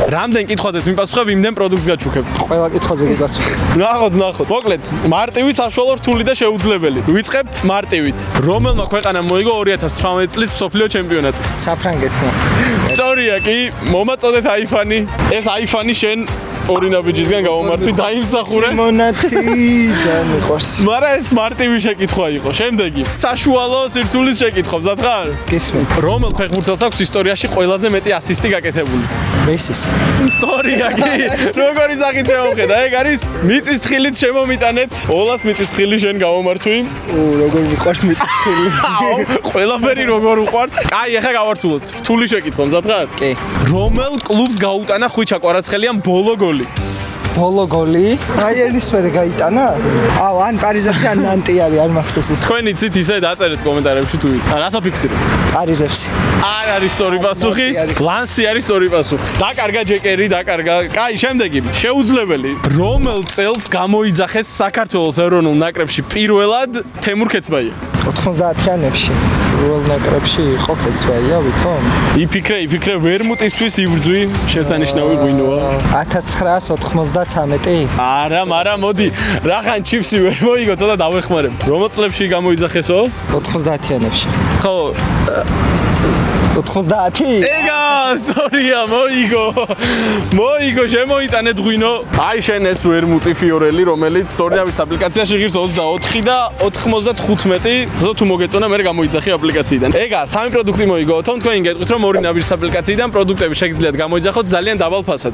რამდენ კითხვაზეც მიპასუხებ, იმდენ პროდუქტს გაჩუქებ. ყველა კითხვაზე გიგასვი. ნახოთ. მოკლედ, მარტივი საშუალო რთული და შეუძლებელი. ვიწყებთ მარტივით. რომელმა ქვეყანამ მოიგო 2018 წლის მსოფლიო ჩემპიონატი? საფრანგეთმა. სწორია კი, მომაწოდეთ აიფანი. ეს აიფანი შენ ორი ნაბიჯისგან გამომართვი დაიმსახურე. მონათი ძალიან მიყვარს. მაგრამ ეს მარტივი შეკითხვა იყო. შემდეგი. საშუალო სირთულის შეკითხვა, მზად ხარ? გისმენთ. რომელ ფეხბურთელს აქვს ისტორიაში ყველაზე მეტი ასისტი გაკეთებული? მესის. სწორია კი. როგორი სახით შემოვხედა? ეგ არის მიწის თხილით შემომიტანეთ. ოლას მიწის თხილი შენ გამომართვი. როგორ მიყვარს მიწისქვილი. ყველაფერი როგორ უყვარს? აი, ახლა გავართულოთ. რთული შეკითხვა, მზად ხარ? კი. რომელ კლუბს გაუტანა ხვიჩა კვარაცხელიამ ბოლო გოლი? ბოლო გოლი. ბაიერნის მერე გაიტანა? აუ, ან პარიზებში ან ნანტი არის, არ მახსოვს ეს. თქვენ იცით ისე დაწერეთ კომენტარებში თუ იცით. რას აფიქსირებ? პარიზებში. არ არის სწორი პასუხი. ლანსი არის სწორი პასუხი. დაკარგა ჯეკერი, დაკარგა. კაი, შემდეგი. შეუძლებელი. რომელ წელს გამოიძახეს საქართველოს ეროვნულ ნაკრებში პირველად თემურ ქეცბაია? 90-იანებში. პირველ ნაკრებში იყო ქეცბაია, ვითომ? იფიქრე, ვერმუტისთვის იბრძვი, შესანიშნავი ღვინოა. 1993. არა, მოდი. რახან ჩიფსი ვერ მოიგო, ცოტა დავეხმარებ. რომელ წლებში გამოიძახესო? 90-იანებში. ხო, 90? ეგა, სწორია, მოიგო, შემოიტანეთ ღვინო. აი შენ ეს ვერმუტი ფიორელი, რომელიც სორიავის აპლიკაციაში ღირს 24 და 95. ზო თუ მოგეწონა, მე გამოიძახი აპლიკაციიდან. ეგა, სამი პროდუქტი მოიგო, თომ თქვენ გეტყვით, რომ ორი ნაბიჯის აპლიკაციიდან პროდუქტები შეგიძლიათ გამოიძახოთ ძალიან დაბალ ფასად.